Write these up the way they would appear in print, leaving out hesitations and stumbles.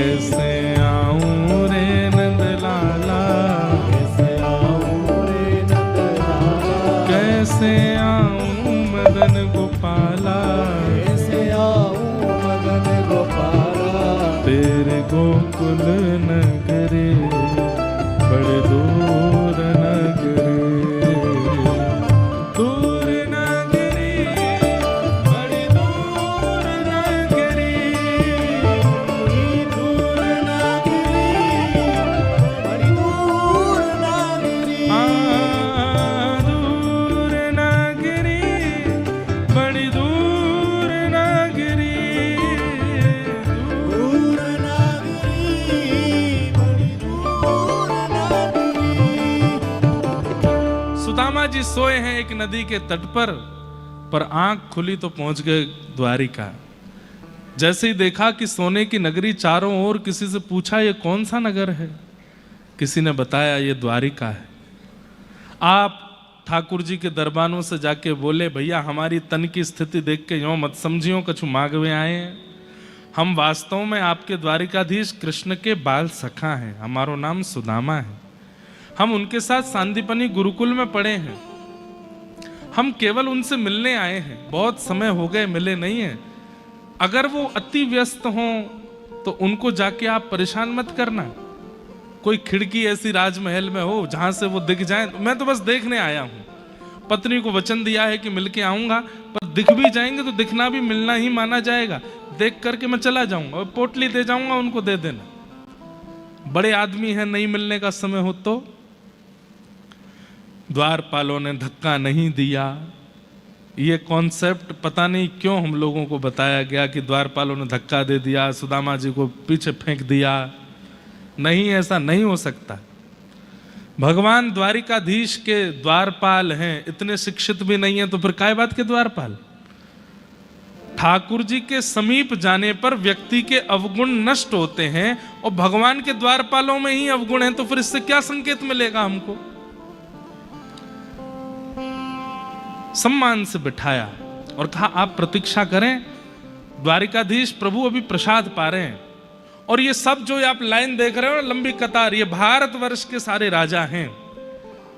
कैसे आऊं रे नंदलाला, कैसे आऊं रे नंदलाला, कैसे आऊं मदन गोपाला, कैसे आऊं मदन गोपाला, तेरे गोकुल नगरे बड़े दूर नगरे, दूर नगरी बड़ी दूर नगरी, दूर नागरी, बड़ी दूर नागरी, दूर नगरी बड़ी दूर नगरी, दूर नागरी, बड़ी दूर नागरी। सुदामा जी सोए हैं एक नदी के तट पर आंख खुली तो पहुंच गए द्वारिका। जैसे ही देखा कि सोने की नगरी चारों ओर, किसी से पूछा ये कौन सा नगर है, किसी ने बताया ये द्वारिका है। आप ठाकुर जी के दरबारों से जाके बोले भैया हमारी तन की स्थिति देख के यूं मत समझियो कछु मांगवे आए हैं, हम वास्तव में आपके द्वारिकाधीश कृष्ण के बाल सखा हैं, हमारो नाम सुदामा है, हम उनके साथ सांदीपनी गुरुकुल में पढ़े हैं, हम केवल उनसे मिलने आए हैं, बहुत समय हो गए मिले नहीं हैं। अगर वो अति व्यस्त हों तो उनको जाके आप परेशान मत करना, कोई खिड़की ऐसी राजमहल में हो जहां से वो दिख जाए, मैं तो बस देखने आया हूं, पत्नी को वचन दिया है कि मिलके आऊंगा, पर दिख भी जाएंगे तो दिखना भी मिलना ही माना जाएगा, देख करके मैं चला जाऊंगा और पोटली दे जाऊंगा, उनको दे देना, बड़े आदमी हैं, नहीं मिलने का समय हो तो। द्वारपालों ने धक्का नहीं दिया, ये कॉन्सेप्ट पता नहीं क्यों हम लोगों को बताया गया कि द्वारपालों ने धक्का दे दिया, सुदामा जी को पीछे फेंक दिया, नहीं, ऐसा नहीं हो सकता। भगवान द्वारिकाधीश के द्वारपाल हैं, इतने शिक्षित भी नहीं है तो फिर काय बात के द्वारपाल। ठाकुर जी के समीप जाने पर व्यक्ति के अवगुण नष्ट होते हैं और भगवान के द्वारपालों में ही अवगुण हैं, तो फिर इससे क्या संकेत मिलेगा हमको। सम्मान से बिठाया और कहा आप प्रतीक्षा करें, द्वारिकाधीश प्रभु अभी प्रसाद पा रहे हैं, और ये सब जो आप लाइन देख रहे हो ना, लंबी कतार, ये भारतवर्ष के सारे राजा हैं,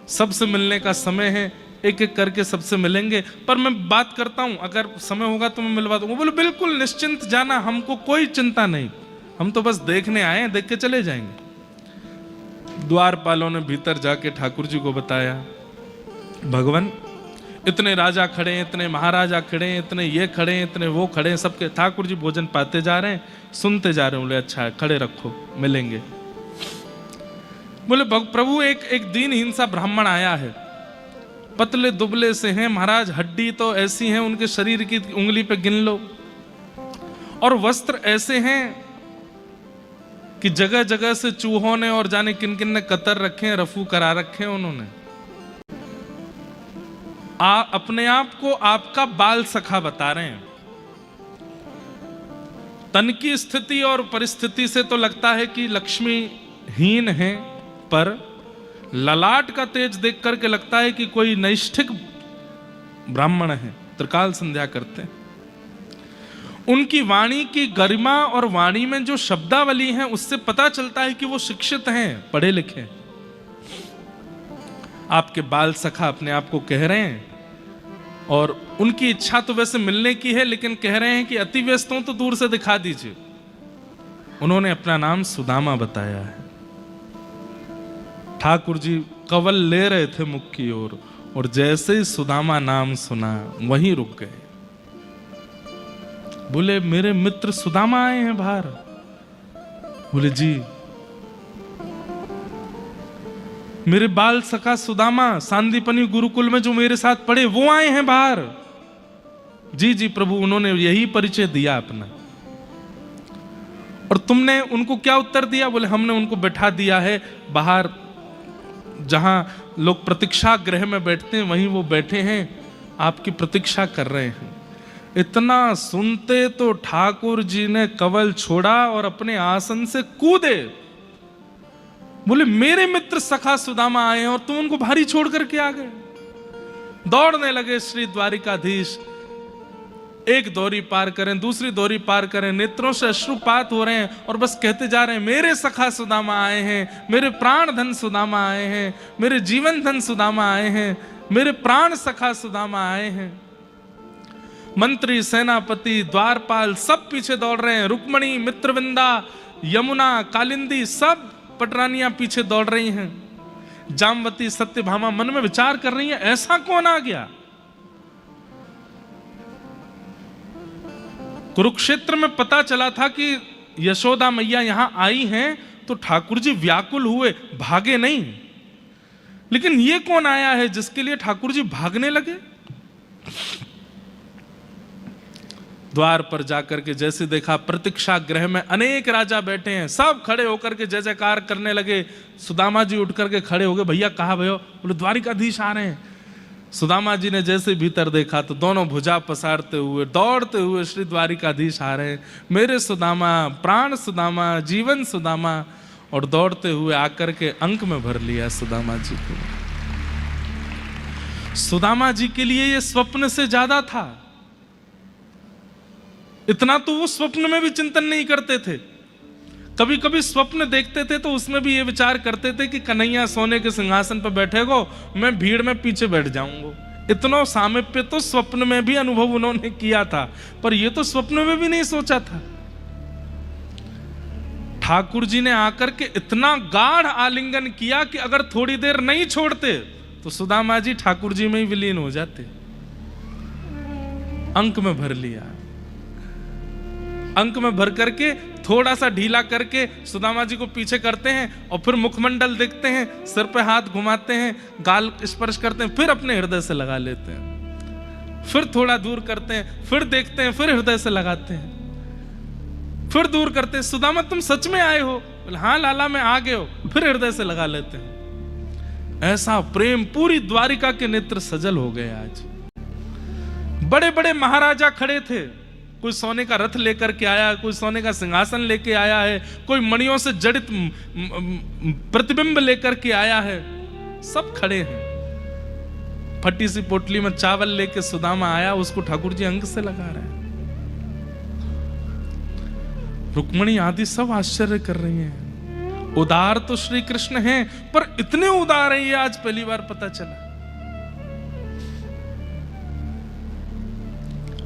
सबसे मिलने का समय है, एक एक करके सबसे मिलेंगे, पर मैं बात करता हूं, अगर समय होगा तो मैं मिलवा दूंगा। बोले बिल्कुल निश्चिंत जाना, हमको कोई चिंता नहीं, हम तो बस देखने आए हैं, देख के चले जाएंगे। द्वारपालों ने भीतर जाके ठाकुर जी को बताया, भगवान इतने राजा खड़े हैं, इतने महाराजा खड़े हैं, इतने ये खड़े हैं, इतने वो खड़े हैं, सबके ठाकुर जी भोजन पाते जा रहे हैं, सुनते जा रहे हैं। बोले अच्छा है, खड़े रखो, मिलेंगे। बोले प्रभु एक दीनहीन सा ब्राह्मण आया है, पतले दुबले से हैं महाराज, हड्डी तो ऐसी हैं उनके शरीर की उंगली पे गिन लो, और वस्त्र ऐसे हैं कि जगह जगह से चूहों ने और जाने किन किन ने कतर रखे हैं, रफू करा रखे हैं उन्होंने। अपने आप को आपका बाल सखा बता रहे हैं। तन की स्थिति और परिस्थिति से तो लगता है कि लक्ष्मी हीन है, पर ललाट का तेज देख करके लगता है कि कोई नैष्ठिक ब्राह्मण है, त्रिकाल संध्या करते हैं। उनकी वाणी की गरिमा और वाणी में जो शब्दावली है उससे पता चलता है कि वो शिक्षित हैं, पढ़े लिखे हैं। आपके बाल सखा अपने आप को कह रहे हैं, और उनकी इच्छा तो वैसे मिलने की है, लेकिन कह रहे हैं कि अति व्यस्त हूं तो दूर से दिखा दीजिए। उन्होंने अपना नाम सुदामा बताया है। ठाकुर जी कवल ले रहे थे मुख की ओर, और जैसे ही सुदामा नाम सुना वहीं रुक गए। बोले मेरे मित्र सुदामा आए हैं बाहर। बोले जी, मेरे बाल सखा सुदामा सांदीपनी गुरुकुल में जो मेरे साथ पढ़े वो आए हैं बाहर। जी जी प्रभु, उन्होंने यही परिचय दिया अपना। और तुमने उनको क्या उत्तर दिया? बोले हमने उनको बैठा दिया है बाहर, जहां लोग प्रतीक्षा गृह में बैठते हैं वहीं वो बैठे हैं, आपकी प्रतीक्षा कर रहे हैं। इतना सुनते तो ठाकुर जी ने कवल छोड़ा और अपने आसन से कूदे। बोले मेरे मित्र सखा सुदामा आए हैं और तुम उनको भारी छोड़ करके आ गए। दौड़ने लगे श्री द्वारिकाधीश। एक दौरी पार करें, दूसरी दौरी पार करें, नेत्रों से अश्रुपात हो रहे हैं और बस कहते जा रहे हैं, मेरे सखा सुदामा आए हैं, मेरे प्राण धन सुदामा आए हैं, मेरे जीवन धन सुदामा आए हैं, मेरे प्राण सखा सुदामा आए हैं। मंत्री, सेनापति, द्वारपाल सब पीछे दौड़ रहे हैं। रुक्मणी, मित्रविंदा, यमुना, कालिंदी सब पटरानियां पीछे दौड़ रही हैं। जामवती, सत्यभामा मन में विचार कर रही हैं, ऐसा कौन आ गया? कुरुक्षेत्र में पता चला था कि यशोदा मैया यहां आई हैं, तो ठाकुर जी व्याकुल हुए, भागे नहीं। लेकिन ये कौन आया है जिसके लिए ठाकुर जी भागने लगे? द्वार पर जाकर के जैसे देखा, प्रतीक्षा गृह में अनेक राजा बैठे हैं, सब खड़े होकर के जय जयकार करने लगे। सुदामा जी उठ करके खड़े हो गए, भैया कहाँ भयो? बोले द्वारिकाधीश आ रहे हैं। सुदामा जी ने जैसे भीतर देखा तो दोनों भुजा पसारते हुए दौड़ते हुए श्री द्वारिकाधीश आ रहे हैं। मेरे सुदामा, प्राण सुदामा, जीवन सुदामा, और दौड़ते हुए आकर के अंक में भर लिया सुदामा जी को। सुदामा जी के लिए ये स्वप्न से ज्यादा था। इतना तो वो स्वप्न में भी चिंतन नहीं करते थे। कभी कभी स्वप्न देखते थे तो उसमें भी ये विचार करते थे कि कन्हैया सोने के सिंहासन पर बैठेगो, मैं भीड़ में पीछे बैठ जाऊंगा। इतना सामीप्य तो स्वप्न में भी अनुभव उन्होंने किया था, पर ये तो स्वप्न में भी नहीं सोचा था। ठाकुर जी ने आकर के इतना गाढ़ आलिंगन किया कि अगर थोड़ी देर नहीं छोड़ते तो सुदामा जी ठाकुर जी में ही विलीन हो जाते। अंक में भर लिया। अंक में भर करके थोड़ा सा ढीला करके सुदामा जी को पीछे करते हैं और फिर मुखमंडल देखते हैं, सिर पे हाथ घुमाते हैं, गाल स्पर्श करते हैं, फिर अपने हृदय से लगा लेते हैं। फिर थोड़ा दूर करते हैं, फिर देखते हैं, फिर हृदय से लगाते हैं, फिर दूर करते हैं। सुदामा तुम सच में आए हो? बोले हाँ लाला मैं आ गए हो। फिर हृदय से लगा लेते हैं। ऐसा प्रेम, पूरी द्वारिका के नेत्र सजल हो गए। आज बड़े बड़े महाराजा खड़े थे, कोई सोने का रथ लेकर के आया, कोई सोने का सिंहासन लेके आया है, कोई मणियों से जड़ित प्रतिबिंब लेकर के आया है, सब खड़े हैं। फटी सी पोटली में चावल लेके सुदामा आया, उसको ठाकुर जी अंक से लगा रहे हैं। रुक्मणी आदि सब आश्चर्य कर रही हैं। उदार तो श्री कृष्ण हैं, पर इतने उदार हैं ये आज पहली बार पता चला।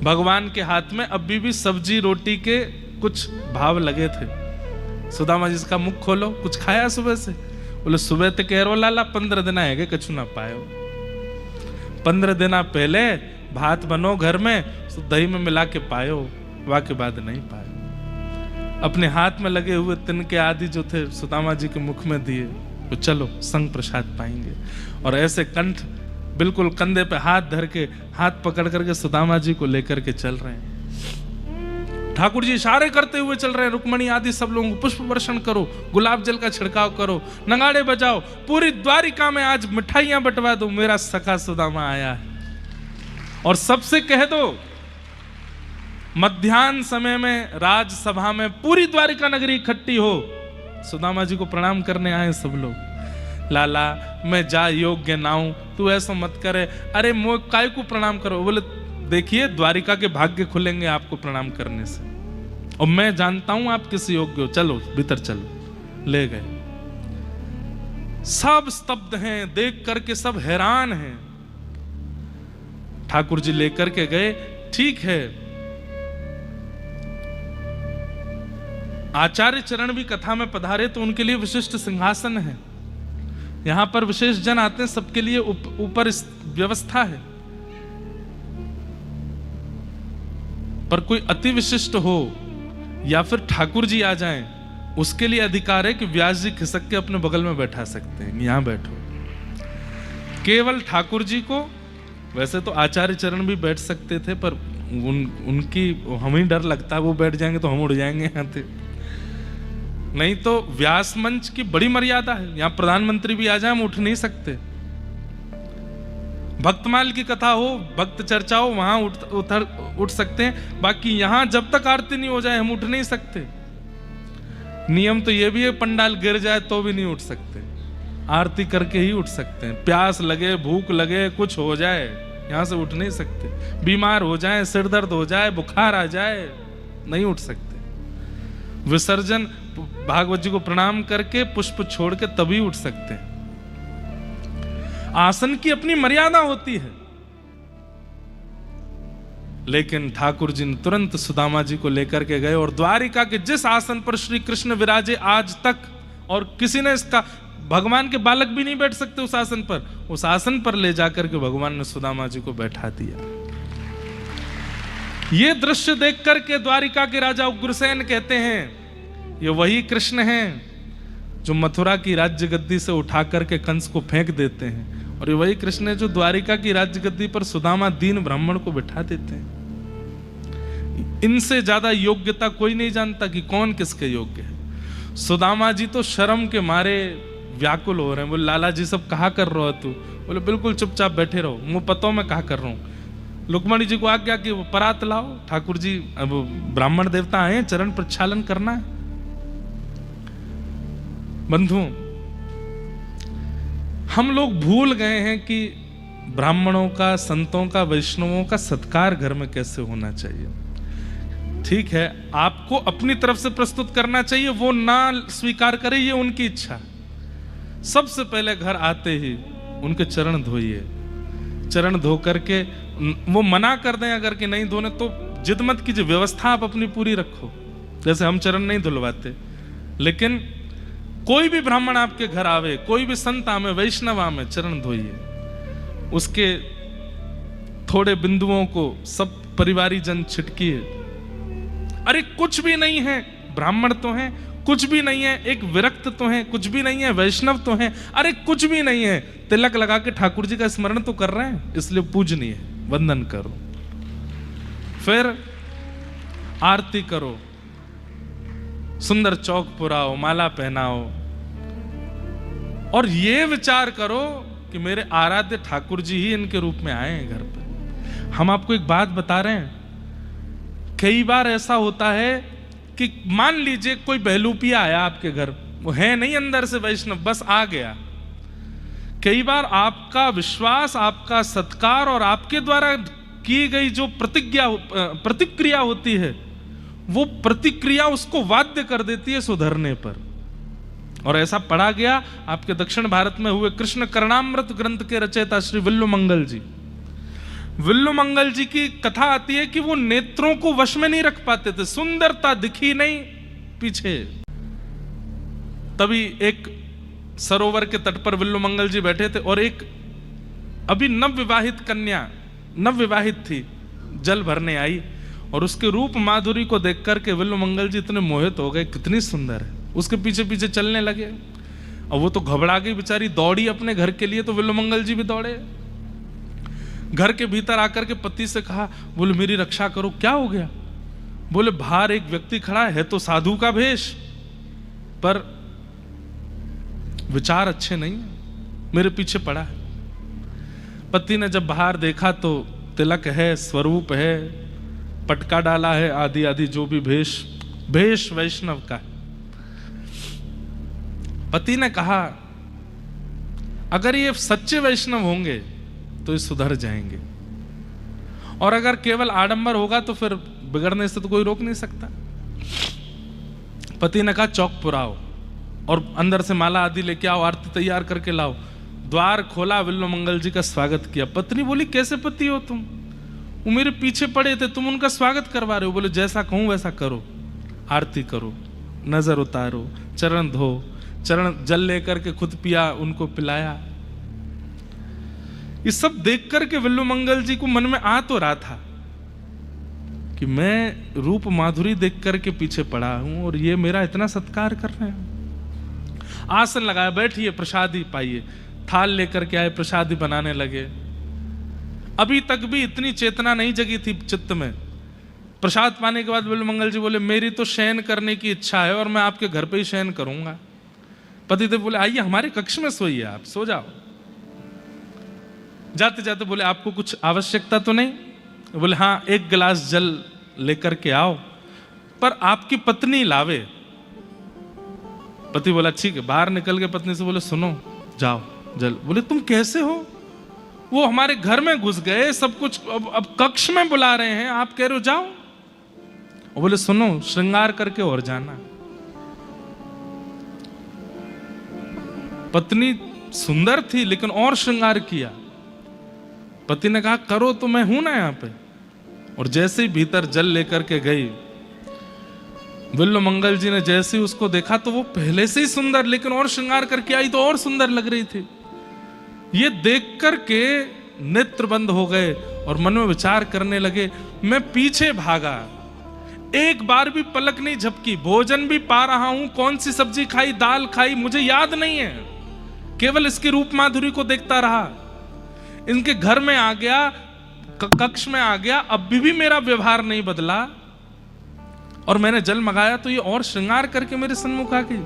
भगवान के हाथ में अभी भी सब्जी रोटी के कुछ भाव लगे थे। सुदामा जी का मुख खोलो, कुछ खाया सुबह से? बोले सुबह तो कह रो लाला 15 दिन आएगे कछु ना पायो। 15 दिन पहले भात बनो घर में, दही में मिला के पायो, वाके बाद नहीं पायो। अपने हाथ में लगे हुए तिनके आदि जो थे सुदामा जी के मुख में दिए, तो चलो संग प्रसाद पाएंगे। और ऐसे कंठ बिल्कुल कंधे पे हाथ धर के, हाथ पकड़ करके सुदामा जी को लेकर के चल रहे हैं। ठाकुर जी इशारे करते हुए चल रहे हैं, रुक्मणी आदि सब लोगों को पुष्प वर्षण करो, गुलाब जल का छिड़काव करो, नगाड़े बजाओ, पूरी द्वारिका में आज मिठाइयां बंटवा दो, मेरा सखा सुदामा आया है। और सबसे कह दो मध्याह्न समय में राजसभा में पूरी द्वारिका नगरी इकट्ठी हो, सुदामा जी को प्रणाम करने आए सब लोग। लाला मैं जा योग्य नाऊं, तू ऐसा मत करे। अरे मोह काय को प्रणाम करो? बोले देखिए द्वारिका के भाग्य खुलेंगे आपको प्रणाम करने से, और मैं जानता हूं आप किस योग्य हो, चलो भीतर चलो। ले गए। सब स्तब्ध हैं, देख करके सब हैरान हैं। ठाकुर जी लेकर के गए। ठीक है, आचार्य चरण भी कथा में पधारे तो उनके लिए विशिष्ट सिंहासन है। यहां पर विशेष जन आते हैं, सबके लिए ऊपर व्यवस्था है। पर कोई अति विशिष्ट हो या फिर ठाकुर जी आ जाएं, उसके लिए अधिकार है कि व्यास जी खिसक के अपने बगल में बैठा सकते हैं, यहां बैठो। केवल ठाकुर जी को, वैसे तो आचार्य चरण भी बैठ सकते थे, पर उनकी हमें डर लगता है वो बैठ जाएंगे तो हम उड़ जाएंगे यहां से। नहीं तो व्यास मंच की बड़ी मर्यादा है, यहां प्रधानमंत्री भी आ जाए हम उठ नहीं सकते। भक्तमाल की कथा हो, भक्त चर्चा हो, वहां उठ सकते हैं, बाकी यहां जब तक आरती नहीं हो जाए हम उठ नहीं सकते। नियम तो यह भी है पंडाल गिर जाए तो भी नहीं उठ सकते, आरती करके ही उठ सकते हैं। प्यास लगे, भूख लगे, कुछ हो जाए, यहां से उठ नहीं सकते। बीमार हो जाए, सिर दर्द हो जाए, बुखार आ जाए, नहीं उठ सकते। विसर्जन भागवत जी को प्रणाम करके पुष्प छोड़ के तभी उठ सकते हैं। आसन की अपनी मर्यादा होती है। लेकिन ठाकुर जी ने तुरंत सुदामा जी को लेकर के गए और द्वारिका के जिस आसन पर श्री कृष्ण विराजे आज तक, और किसी ने इसका, भगवान के बालक भी नहीं बैठ सकते उस आसन पर, उस आसन पर ले जाकर के भगवान ने सुदामा जी को बैठा दिया। ये दृश्य देख करके द्वारिका के राजा उग्रसेन कहते हैं, ये वही कृष्ण हैं जो मथुरा की राज्य गद्दी से उठा करके कंस को फेंक देते हैं, और ये वही कृष्ण है जो द्वारिका की राज्य गद्दी पर सुदामा दीन ब्राह्मण को बिठा देते हैं। इनसे ज्यादा योग्यता कोई नहीं जानता कि कौन किसके योग्य है। सुदामा जी तो शर्म के मारे व्याकुल हो रहे हैं। बोले लाला जी सब कहा कर रहे हो तू? बोले बिल्कुल चुपचाप बैठे रहो, मुंह पतो मैं कहा कर रहा हूं। लुकमणी जी को आज्ञा कि वो परात लाओ, ठाकुर जी अब ब्राह्मण देवता आए, चरण प्रक्षालन करना है। बंधुओं, हम लोग भूल गए हैं कि ब्राह्मणों का, संतों का, वैष्णवों का सत्कार घर में कैसे होना चाहिए। ठीक है, आपको अपनी तरफ से प्रस्तुत करना चाहिए, वो ना स्वीकार करे ये उनकी इच्छा। सबसे पहले घर आते ही उनके चरण धोइए। चरण धो करके वो मना कर दें अगर कि नहीं धोने, तो जिद मत कीजिए, व्यवस्था आप अपनी पूरी रखो। जैसे हम चरण नहीं धुलवाते, लेकिन कोई भी ब्राह्मण आपके घर आवे, कोई भी संत आवे, वैष्णव आवे, चरण धोइए। उसके थोड़े बिंदुओं को सब परिवारी जन छिटकिए। अरे कुछ भी नहीं है, ब्राह्मण तो हैं, कुछ भी नहीं है, एक विरक्त तो है, कुछ भी नहीं है, वैष्णव तो है, अरे कुछ भी नहीं है, तिलक लगा के ठाकुर जी का स्मरण तो कर रहे हैं, इसलिए पूजनीय है, वंदन करो। फिर आरती करो, सुंदर चौक पुराओ, माला पहनाओ, और ये विचार करो कि मेरे आराध्य ठाकुर जी ही इनके रूप में आए हैं घर पर। हम आपको एक बात बता रहे हैं, कई बार ऐसा होता है कि मान लीजिए कोई बहलूपिया आया आपके घर, वो है नहीं अंदर से वैष्णव, बस आ गया। कई बार आपका विश्वास, आपका सत्कार और आपके द्वारा की गई जो प्रतिक्रिया होती है, वो प्रतिक्रिया उसको बाध्य कर देती है सुधरने पर। और ऐसा पढ़ा गया आपके दक्षिण भारत में हुए कृष्ण करणामृत ग्रंथ के रचयिता श्री विल्लुमंगल जी। विल्लुमंगल जी की कथा आती है कि वो नेत्रों को वश में नहीं रख पाते थे, सुंदरता दिखी नहीं पीछे। तभी एक सरोवर के तट पर विल्लुमंगल जी बैठे थे और एक अभी नवविवाहित कन्या, नवविवाहित थी, जल भरने आई और उसके रूप माधुरी को देख करके विल्लुमंगल जी इतने मोहित हो गए, कितनी सुंदर है। उसके पीछे पीछे चलने लगे और वो तो घबरा गई बेचारी, दौड़ी अपने घर के लिए, तो विल्लुमंगल जी भी दौड़े। घर के भीतर आकर के पति से कहा, बोले मेरी रक्षा करो, क्या हो गया? बोले बाहर एक व्यक्ति खड़ा है तो साधु का भेष, पर विचार अच्छे नहीं, मेरे पीछे पड़ा है। पति ने जब बाहर देखा तो तिलक है, स्वरूप है, पटका डाला है, आदि आदि जो भी भेष वैष्णव का है। पति ने कहा अगर ये सच्चे वैष्णव होंगे तो ये सुधर जाएंगे, और अगर केवल आडंबर होगा तो फिर बिगड़ने से तो कोई रोक नहीं सकता। पति ने कहा चौक पुराओ और अंदर से माला आदि लेके आओ, आरती तैयार करके लाओ। द्वार खोला, विल्लुमंगल जी का स्वागत किया। पत्नी बोली कैसे पति हो तुम? वो मेरे पीछे पड़े थे, तुम उनका स्वागत करवा रहे हो। बोले जैसा कहूं वैसा करो, आरती करो, नजर उतारो, चरण धो, चरण जल लेकर के खुद पिया, उनको पिलाया। ये सब देख करके विल्लुमंगल जी को मन में आ तो रहा था कि मैं रूप माधुरी देख करके पीछे पड़ा हूं और ये मेरा इतना सत्कार कर रहे हैं। आसन लगाया, बैठिए, प्रसादी पाइए। थाल लेकर के आए, प्रसादी बनाने लगे। अभी तक भी इतनी चेतना नहीं जगी थी चित्त में। प्रसाद पाने के बाद विल्लुमंगल जी बोले मेरी तो शयन करने की इच्छा है और मैं आपके घर पे ही शयन करूंगा। पतिदेव बोले आइए हमारे कक्ष में सोइए, आप सो जाओ। जाते जाते बोले आपको कुछ आवश्यकता तो नहीं? बोले हाँ, एक गिलास जल लेकर के आओ, पर आपकी पत्नी लावे। पति बोला ठीक है। बाहर निकल के पत्नी से बोले सुनो, जाओ जल। बोले तुम कैसे हो? वो हमारे घर में घुस गए, सब कुछ अब कक्ष में बुला रहे हैं, आप कह रहे हो जाओ। और बोले सुनो, श्रृंगार करके और जाना। पत्नी सुंदर थी लेकिन और श्रृंगार किया। पति ने कहा करो तो मैं हूं ना यहां पे। और जैसे ही भीतर जल लेकर के गई, विल्वमंगल जी ने जैसे ही उसको देखा तो वो पहले से ही सुंदर, लेकिन और श्रृंगार करके आई तो और सुंदर लग रही थी। ये देख करके नेत्र बंद हो गए और मन में विचार करने लगे। मैं पीछे भागा, एक बार भी पलक नहीं झपकी, भोजन भी पा रहा हूं, कौन सी सब्जी खाई, दाल खाई, मुझे याद नहीं है, केवल इसकी रूप माधुरी को देखता रहा। इनके घर में आ गया, कक्ष में आ गया, अब भी मेरा व्यवहार नहीं बदला। और मैंने जल मंगाया तो ये और श्रृंगार करके मेरे सन्मुख आ गई।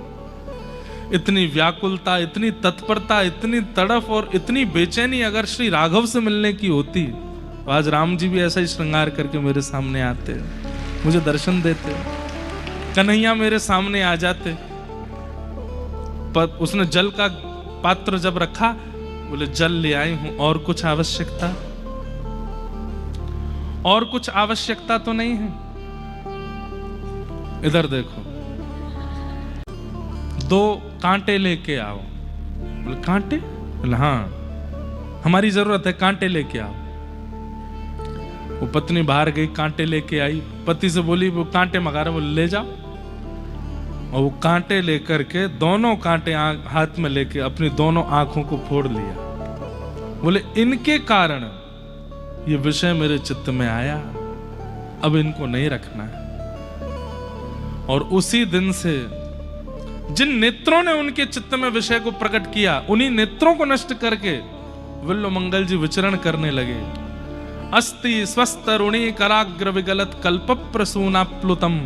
इतनी व्याकुलता, इतनी तत्परता, इतनी तड़फ और इतनी बेचैनी अगर श्री राघव से मिलने की होती तो आज राम जी भी ऐसा ही श्रृंगार करके मेरे सामने आते, मुझे दर्शन देते, कन्हैया मेरे सामने आ जाते। पर उसने जल का पात्र जब रखा, बोले जल ले आई हूं, और कुछ आवश्यकता, और कुछ आवश्यकता तो नहीं है। इधर देखो, 2 कांटे लेके आओ। बोले कांटे? बोले हाँ, हमारी जरूरत है, कांटे लेके आओ। वो पत्नी बाहर गई, कांटे लेके आई, पति से बोली वो कांटे मंगा रहे, बोले ले जाओ। और वो कांटे लेकर के, दोनों कांटे हाथ में लेके अपनी दोनों आंखों को फोड़ लिया। बोले इनके कारण ये विषय मेरे चित्त में आया, अब इनको नहीं रखना है। और उसी दिन से जिन नेत्रों ने उनके चित्त में विषय को प्रकट किया, उन्हीं नेत्रों को नष्ट करके विल्वमंगल जी विचरण करने लगे। अस्ति स्वस्तरुणी कराग्र विगलत कल्प प्रसूनाप्लुतम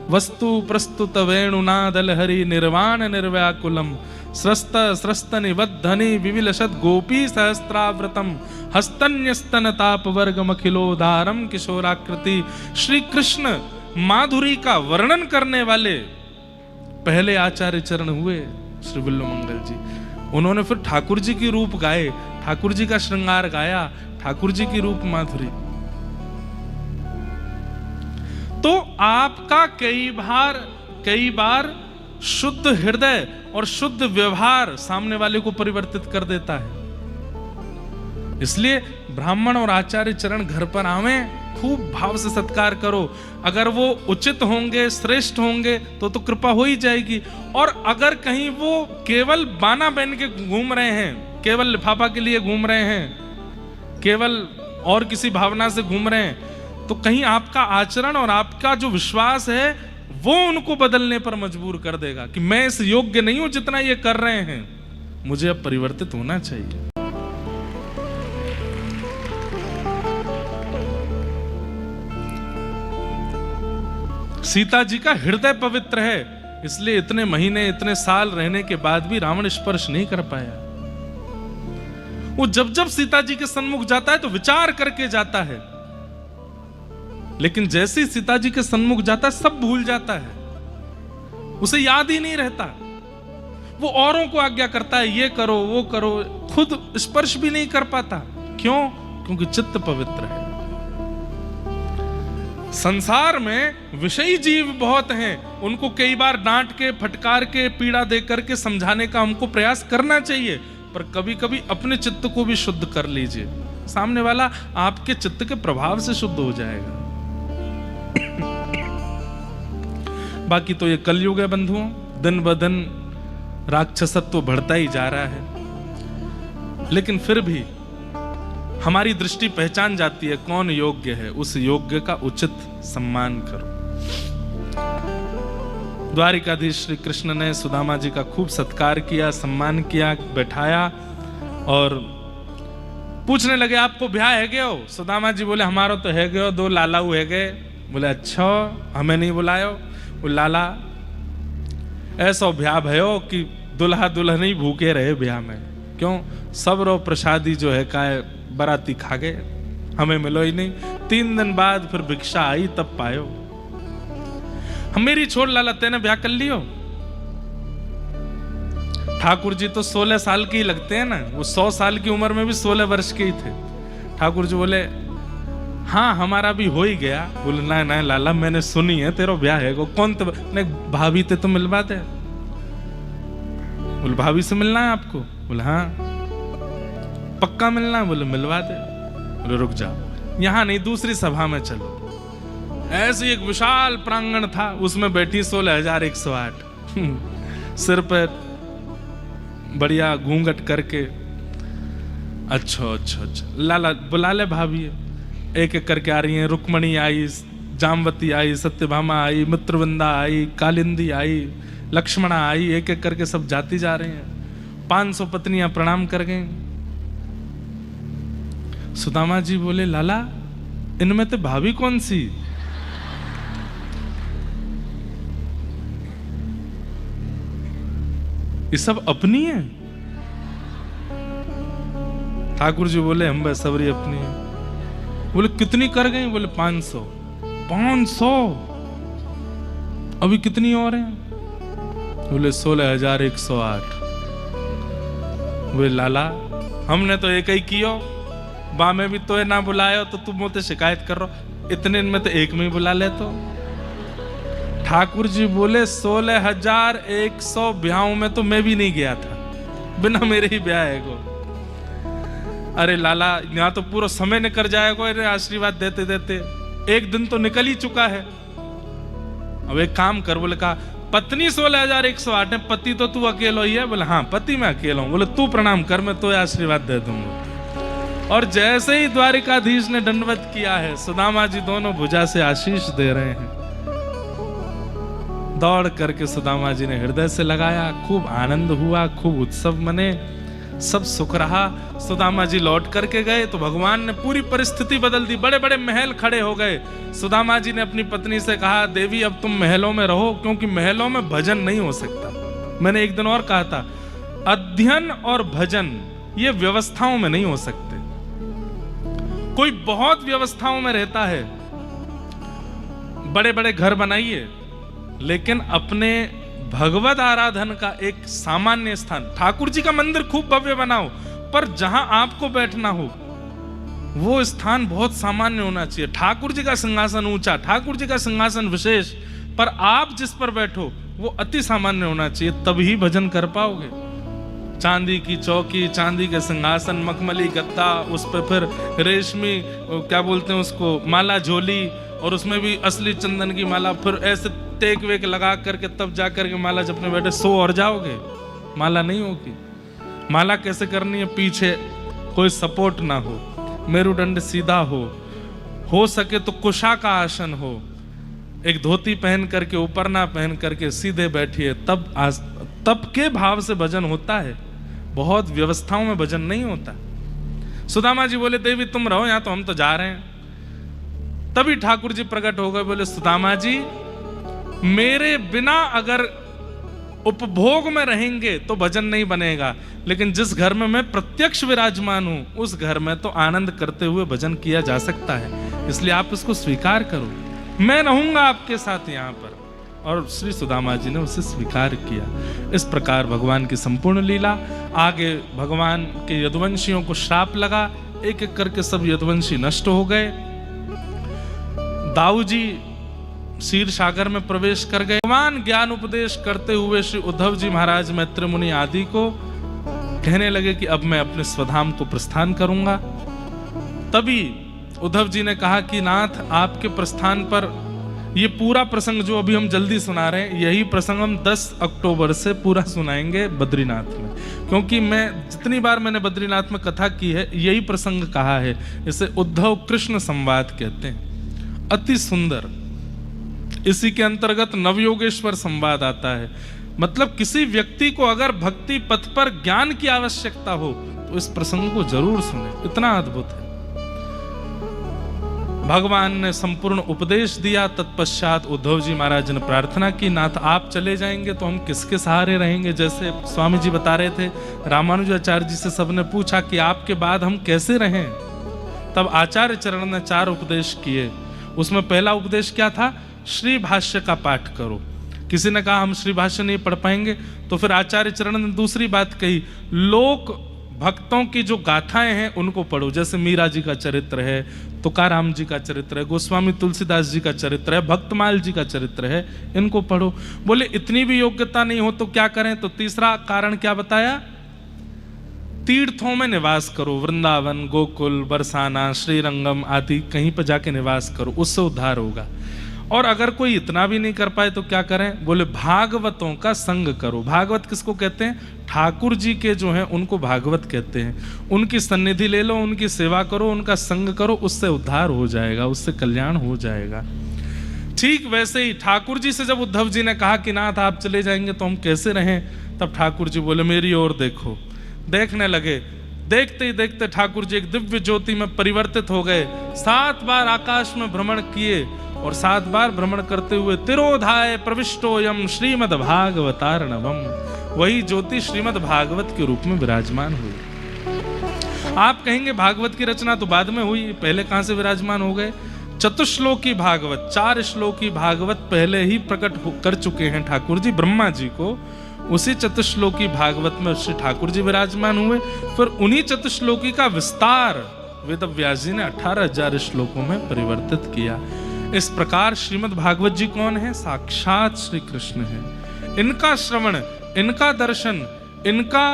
वस्तु प्रस्तुत वेणुनादल हरि निर्वाण निर्व्याकुलम स्रस्त स्रस्त निबद्धनि विविलशत गोपी सहस्त्राव्रतम हस्तन्यस्तन ताप वर्गमखिलोदारम किशोराकृति। श्री कृष्ण माधुरी का वर्णन करने वाले पहले आचार्य चरण हुए श्री विल्वमंगल जी। उन्होंने फिर ठाकुर जी की रूप गाए, ठाकुर जी का श्रृंगार गाया, ठाकुर जी की रूप माधुरी। तो आपका कई बार शुद्ध हृदय और शुद्ध व्यवहार सामने वाले को परिवर्तित कर देता है। इसलिए ब्राह्मण और आचार्य चरण घर पर आवे, खूब भाव से सत्कार करो। अगर वो उचित होंगे, श्रेष्ठ होंगे तो कृपा हो ही जाएगी। और अगर कहीं वो केवल बाना पहन के घूम रहे हैं, केवल लिफाफा के लिए घूम रहे हैं, केवल और किसी भावना से घूम रहे हैं, तो कहीं आपका आचरण और आपका जो विश्वास है वो उनको बदलने पर मजबूर कर देगा कि मैं इस योग्य नहीं हूं जितना ये कर रहे हैं, मुझे अब परिवर्तित होना चाहिए। सीता जी का हृदय पवित्र है, इसलिए इतने महीने, इतने साल रहने के बाद भी रावण स्पर्श नहीं कर पाया। वो जब जब सीता जी के सन्मुख जाता है तो विचार करके जाता है, लेकिन जैसे ही सीता जी के सन्मुख जाता है सब भूल जाता है, उसे याद ही नहीं रहता। वो औरों को आज्ञा करता है, ये करो वो करो, खुद स्पर्श भी नहीं कर पाता। क्यों? क्योंकि चित्त पवित्र है। संसार में विषयी जीव बहुत हैं, उनको कई बार डांट के, फटकार के, पीड़ा दे करके समझाने का हमको प्रयास करना चाहिए, पर कभी कभी अपने चित्त को भी शुद्ध कर लीजिए, सामने वाला आपके चित्त के प्रभाव से शुद्ध हो जाएगा। बाकी तो ये कलयुग है बंधुओं, दिन ब दिन राक्षसत्व बढ़ता ही जा रहा है, लेकिन फिर भी हमारी दृष्टि पहचान जाती है कौन योग्य है, उस योग्य का उचित सम्मान करो। द्वारिकाधीश श्री कृष्ण ने सुदामा जी का खूब सत्कार किया, सम्मान किया, बैठाया और पूछने लगे आपको ब्याह है गयो? सुदामा जी बोले हमारा तो है गयो, 2 लालाऊ है गए। बोले अच्छा, हमें नहीं बुलायो? वो लाला ऐसा ब्याह भयो कि दुल्हा दुल्हन ही भूखे रहे ब्याह में। क्यों? सब रो प्रसादी जो है का बराती खा गए, हमें मिलो ही नहीं। 3 दिन बाद फिर भिक्षा आई तब पायो। हम मेरी छोड़ लाला, तेने ब्याह कर लियो? ठाकुर जी तो 16 साल के ही लगते हैं ना, वो 100 साल की उम्र में भी 16 वर्ष के ही थे। ठाकुर जी बोले हाँ हमारा भी हो ही गया। बोले ना ना लाला मैंने सुनी है तेरा ब्याह है को कौन तो ने भाभी ते तो मिलवा दे। बोले भाभी से मिलना है आपको? बोले हाँ। पक्का मिलना है? बोले मिलवा दे। बोले रुक जाओ, यहाँ नहीं दूसरी सभा में चलो। ऐसे एक विशाल प्रांगण था, उसमें बैठी 16,108 सिर पर बढ़िया घूंघट करके। अच्छा अच्छा अच्छा लाला बुला ले भाभी। एक एक करके आ रही हैं। रुक्मणी आई, जामवती आई, सत्यभामा आई, मित्रवृंदा आई, कालिंदी आई, लक्ष्मणा आई, एक एक करके सब जाती जा रहे हैं। 500 पत्नियां प्रणाम कर गई। सुदामा जी बोले लाला इनमें तो भाभी कौन सी? ये सब अपनी है? ठाकुर जी बोले हम बस सबरी अपनी है। बोले कितनी कर गई? बोले 500। 500? अभी कितनी और हैं? बोले 16,108। बोले लाला हमने तो एक ही कियो, बा में भी तो ना बुलायो तो तुम मुझे शिकायत कर रहे हो, इतने में तो एक में ही बुला ले। तो ठाकुर जी बोले 16,100 ब्याहों में तो मैं भी नहीं गया था, बिना मेरे ही ब्याह है को। अरे लाला यहाँ तो पूरा समय निकल जाएगा, अरे आशीर्वाद देते देते एक दिन तो निकल ही चुका है। अब एक काम कर। बोले कहा पत्नी 16,108 है, पति तो तू अकेलो ही है? बोले हाँ पति मैं अकेला हूं। बोले तू प्रणाम कर, मैं तो आशीर्वाद दे दूंगा। और जैसे ही द्वारिकाधीश ने दंडवत किया है, सुदामा जी दोनों भुजा से आशीष दे रहे हैं। दौड़ करके सुदामा जी ने हृदय से लगाया, खूब आनंद हुआ, खूब उत्सव मने, सब सुख रहा। सुदामा जी लौट करके गए तो भगवान ने पूरी परिस्थिति बदल दी, बड़े बड़े महल खड़े हो गए। सुदामा जी ने अपनी पत्नी से कहा देवी अब तुम महलों में रहो, क्योंकि महलों में भजन नहीं हो सकता। मैंने एक दिन और कहा था अध्ययन और भजन ये व्यवस्थाओं में नहीं हो सकते। कोई बहुत व्यवस्थाओं में रहता है, बड़े बड़े घर बनाइए, लेकिन अपने भगवत आराधन का एक सामान्य स्थान, ठाकुर जी का मंदिर खूब भव्य बनाओ, पर जहां आपको बैठना हो वो स्थान बहुत सामान्य होना चाहिए। ठाकुर जी का सिंहासन ऊंचा, ठाकुर जी का सिंहासन विशेष, पर आप जिस पर बैठो वो अति सामान्य होना चाहिए, तभी भजन कर पाओगे। चांदी की चौकी, चांदी के सिंहासन, मखमली गद्दा, उस पर फिर रेशमी क्या बोलते हैं उसको माला झोली, और उसमें भी असली चंदन की माला, फिर ऐसे टेक वेक लगा करके तब जा करके माला जपने बैठे, सो और जाओगे, माला नहीं होगी। माला कैसे करनी है? पीछे कोई सपोर्ट ना हो, मेरुदंड सीधा हो सके तो कुशा का आसन हो, एक धोती पहन करके ऊपर ना पहन करके सीधे बैठिए, तब के भाव से भजन होता है। बहुत व्यवस्थाओं में भजन नहीं होता। सुदामा जी बोले देवी तुम रहो यहाँ, तो हम तो जा रहे हैं। तभी ठाकुर जी प्रकट हो गए। बोले सुदामा जी मेरे बिना अगर उपभोग में रहेंगे तो भजन नहीं बनेगा, लेकिन जिस घर में मैं प्रत्यक्ष विराजमान हूं उस घर में तो आनंद करते हुए भजन किया जा सकता है, इसलिए आप इसको स्वीकार करो, मैं रहूंगा आपके साथ यहाँ पर। और श्री सुदामा जी ने उसे स्वीकार किया। इस प्रकार भगवान की संपूर्ण लीला। आगे भगवान के यदुवंशियों को श्राप लगा, एक एक करके सब यदुवंशी नष्ट हो गए। दाऊ जी क्षीर सागर में प्रवेश कर गए। भगवान ज्ञान उपदेश करते हुए श्री उद्धव जी महाराज, मैत्र मुनि आदि को कहने लगे कि अब मैं अपने स्वधाम को प्रस्थान करूंगा। तभी उद्धव जी ने कहा कि नाथ आपके प्रस्थान पर ये पूरा प्रसंग जो अभी हम जल्दी सुना रहे हैं, यही प्रसंग हम 10 अक्टूबर से पूरा सुनाएंगे बद्रीनाथ में, क्योंकि मैं जितनी बार मैंने बद्रीनाथ में कथा की है यही प्रसंग कहा है। इसे उद्धव कृष्ण संवाद कहते हैं, अति सुंदर। इसी के अंतर्गत नवयोगेश्वर संवाद आता है। मतलब किसी व्यक्ति को अगर भक्ति पथ पर ज्ञान की आवश्यकता हो तो इस प्रसंग को जरूर सुने, इतना अद्भुत है। भगवान ने संपूर्ण उपदेश दिया। तत्पश्चात उद्धव जी महाराज ने प्रार्थना की, नाथ आप चले जाएंगे तो हम किसके सहारे रहेंगे। जैसे स्वामी जी बता रहे थे, रामानुजाचार्य जी से सबने पूछा कि आपके बाद हम कैसे रहें। तब आचार्य चरण ने 4 उपदेश किए। उसमें पहला उपदेश क्या था? श्री भाष्य का पाठ करो, किसी ने कहा हम श्री भाष्य नहीं पढ़ पाएंगे, तो फिर आचार्य चरण ने दूसरी बात कही, लोक भक्तों की जो गाथाएं हैं उनको पढ़ो। जैसे मीरा जी का चरित्र है, तुकाराम जी का चरित्र है, गोस्वामी तुलसीदास जी का चरित्र है, भक्तमाल जी का चरित्र है, इनको पढ़ो। बोले इतनी भी योग्यता नहीं हो तो क्या करें? तो तीसरा कारण क्या बताया? तीर्थों में निवास करो, वृंदावन, गोकुल, बरसाना, श्रीरंगम आदि कहीं पर जाके निवास करो, उससे उद्धार होगा। और अगर कोई इतना भी नहीं कर पाए तो क्या करें? बोले भागवतों का संग करो। भागवत किसको कहते हैं? ठाकुर जी के जो हैं उनको भागवत कहते हैं। उनकी सन्निधि ले लो, उनकी सेवा करो, उनका संग करो, उससे उद्धार हो जाएगा, उससे कल्याण हो जाएगा। ठीक वैसे ही ठाकुर जी से जब उद्धव जी ने कहा कि नाथ आप चले जाएंगे तो हम कैसे रहें, तब ठाकुर जी बोले मेरी ओर देखो। देखने लगे, देखते ही देखते ठाकुर जी एक दिव्य ज्योति में परिवर्तित हो गए। 7 बार आकाश में भ्रमण किए और 7 बार भ्रमण करते हुए तिरोधाय प्रविष्टोयम श्रीमद् भागवतार्णवम, वही ज्योति श्रीमद् भागवत के रूप में विराजमान हुई। आप कहेंगे भागवत की रचना तो बाद में हुई, पहले कहां से विराजमान हो गए? चतुश्लोकी भागवत, 4 श्लोकी भागवत पहले ही प्रकट कर चुके हैं ठाकुर जी ब्रह्मा जी को। उसी चतुश्लोकी भागवत में श्री ठाकुर जी विराजमान हुए। फिर उन्हीं चतुश्लोकी का विस्तार वेद व्यास जी ने 18,000 श्लोकों में परिवर्तित किया। इस प्रकार श्रीमद् भागवत जी कौन है? साक्षात श्री कृष्ण है। इनका श्रवण, इनका दर्शन, इनका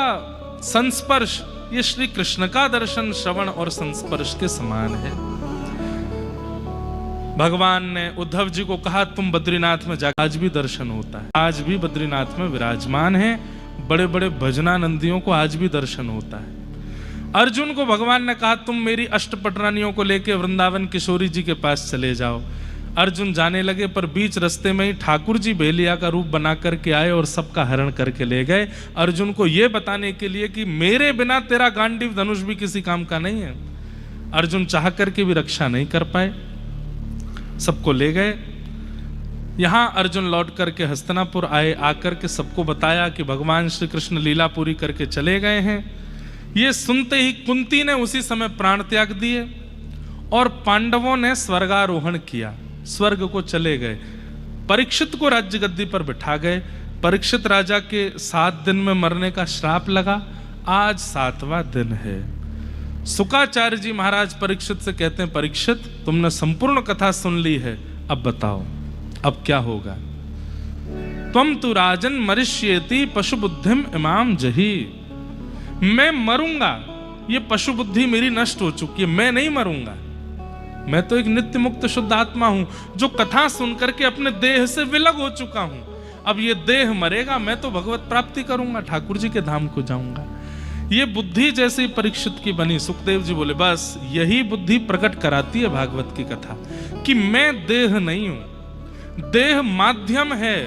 संस्पर्श, ये श्री कृष्ण का दर्शन, श्रवण और संस्पर्श के समान है। भगवान ने उद्धव जी को कहा तुम बद्रीनाथ में जा, आज भी दर्शन होता है, आज भी बद्रीनाथ में विराजमान है। बड़े बड़े भजनानंदियों को आज भी दर्शन होता है। अर्जुन को भगवान ने कहा तुम मेरी अष्टपटरानियों को लेकर वृंदावन किशोरी जी के पास चले जाओ। अर्जुन जाने लगे, पर बीच रास्ते में ही ठाकुर जी बेलिया का रूप बना करके आए और सबका हरण करके ले गए, अर्जुन को यह बताने के लिए कि मेरे बिना तेरा गांडीव धनुष भी किसी काम का नहीं है। अर्जुन चाह करके भी रक्षा नहीं कर पाए, सबको ले गए। यहां अर्जुन लौट करके हस्तिनापुर आए, आकर के सबको बताया कि भगवान श्री कृष्ण लीला पूरी करके चले गए हैं। ये सुनते ही कुंती ने उसी समय प्राण त्याग दिए और पांडवों ने स्वर्गारोहण किया, स्वर्ग को चले गए। परीक्षित को राज्य गद्दी पर बिठा गए। परीक्षित राजा के 7 दिन में मरने का श्राप लगा, आज 7वां दिन है। शुकाचार्य जी महाराज परीक्षित से कहते हैं, परीक्षित तुमने संपूर्ण कथा सुन ली है, अब बताओ अब क्या होगा? त्वम तु राजन मरिष्येति पशु बुद्धिम इमाम जही। मैं मरूंगा, ये पशु बुद्धि मेरी नष्ट हो चुकी है, मैं नहीं मरूंगा। मैं तो एक नित्य मुक्त शुद्ध आत्मा हूं जो कथा सुन करके अपने देह से विलग हो चुका हूं। अब ये देह मरेगा, मैं तो भगवत प्राप्ति करूंगा, ठाकुर जी के धाम को जाऊंगा। ये बुद्धि जैसे ही परीक्षित की बनी, सुखदेव जी बोले बस यही बुद्धि प्रकट कराती है भागवत की कथा कि मैं देह नहीं हूं, देह माध्यम है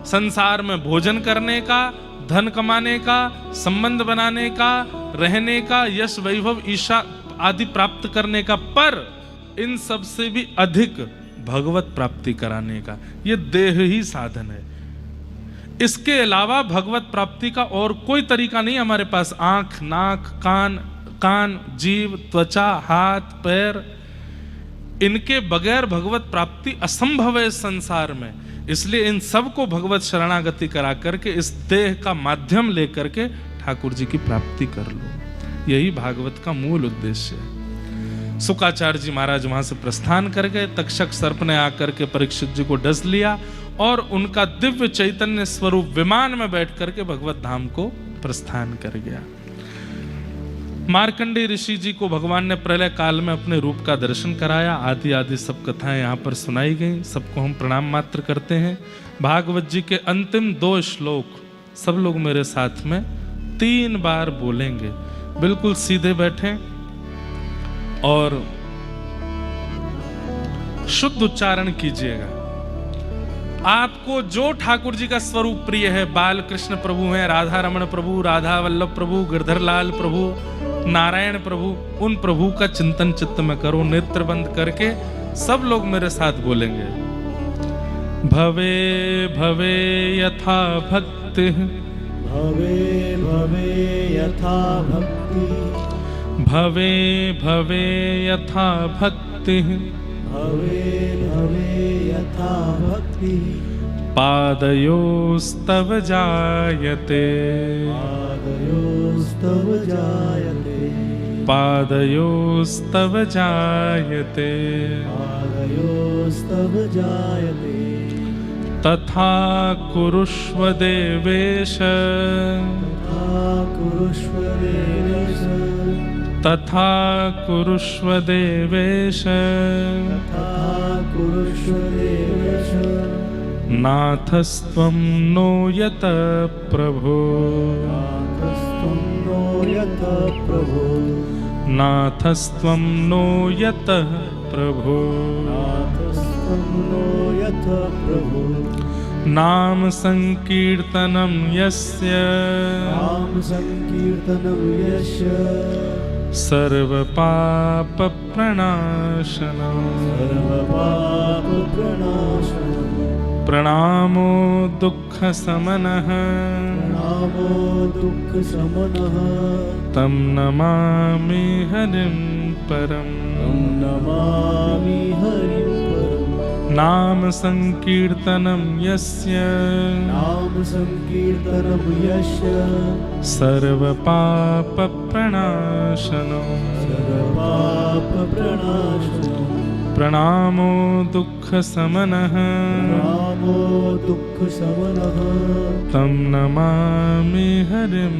संसार में भोजन करने का, धन कमाने का, संबंध बनाने का, रहने का, यश वैभव ईर्षा आदि प्राप्त करने का, पर इन सब से भी अधिक भगवत प्राप्ति कराने का ये देह ही साधन है। इसके अलावा भगवत प्राप्ति का और कोई तरीका नहीं हमारे पास। आंख, नाक, कान, जीव, त्वचा, हाथ, पैर, इनके बगैर भगवत प्राप्ति असंभव है इस संसार में। इसलिए इन सब को भगवत शरणागति करा करके इस देह का माध्यम लेकर के ठाकुर जी की प्राप्ति कर लो, यही भागवत का मूल उद्देश्य है। शुकाचार्य जी महाराज वहां से प्रस्थान कर गए। तक्षक सर्प ने आकर के परीक्षित जी को डस लिया और उनका दिव्य चैतन्य स्वरूप विमान में बैठ करके भगवत धाम को प्रस्थान कर गया। मार्कंडेय ऋषि जी को भगवान ने प्रलय काल में अपने रूप का दर्शन कराया। आदि आदि सब कथाएं यहाँ पर सुनाई गई, सबको हम प्रणाम मात्र करते हैं। भागवत जी के अंतिम 2 श्लोक सब लोग मेरे साथ में 3 बार बोलेंगे। बिल्कुल सीधे बैठें और शुद्ध उच्चारण कीजिएगा। आपको जो ठाकुर जी का स्वरूप प्रिय है, बाल कृष्ण प्रभु हैं, राधा रमण प्रभु, राधा वल्लभ प्रभु, गिरधर लाल प्रभु, नारायण प्रभु, उन प्रभु का चिंतन चित्त में करो। नेत्र बंद करके सब लोग मेरे साथ बोलेंगे। भवे भवे यथा भक्ति, भवे भवे यथा भक्ति, भवे भवे यथा भक्ति, भवे भवे यथा भक्ति, पादयोस्तव जायते पादयोस्तव जायते पादयोस्तव जायते पादयोस्तव जायते तथा कुरुष्व देवेश तथा कुरुष्व देवेश तथा कुरुष्व देवेश तथा कुरुष्व देवेश नाथस्त्वं नो यत प्रभो नाथस्त्वं नो यत प्रभो नाथस्त्वं नो यत प्रभो नाथस्त्वं नो यत प्रभो नाम संकीर्तनं यस्य नाम संकीर्तनं यस्य सर्वपापप्रणाशनं सर्वपापप्रणाशनं प्रणामो दुःखशमनः प्रणामो दुःखशमनः तं नमामि हरिं परम् तं नमामि हरिं परम् नाम संकीर्तनं यस्य नाम संकीर्तनं यस्य सर्वपापप्रणाशनं सर्वपापप्रणाशनं प्रणामो दुःखशमनः प्रणामो दुःखशमनः तं नमामि हरिं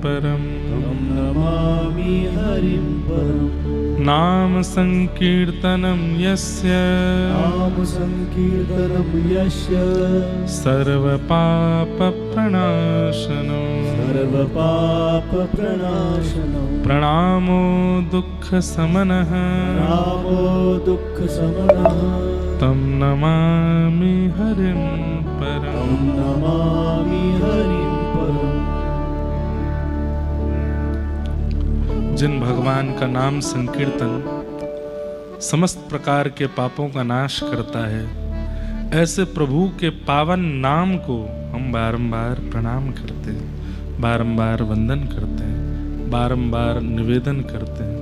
परम् तं नमामि हरिं परम् नाम संकीर्तनं यस्य नाम संकीर्तनं यस्य सर्वपापप्रणाशनं सर्वपापप्रणाशनं प्रणामो दुःखशमनः प्रणामो दुःखशमनः तं नमामि हरिं परम् तं नमामि हरिं परम् जिन भगवान का नाम संकीर्तन समस्त प्रकार के पापों का नाश करता है, ऐसे प्रभु के पावन नाम को हम बारंबार प्रणाम करते हैं, बारंबार वंदन करते हैं, बारंबार निवेदन करते हैं।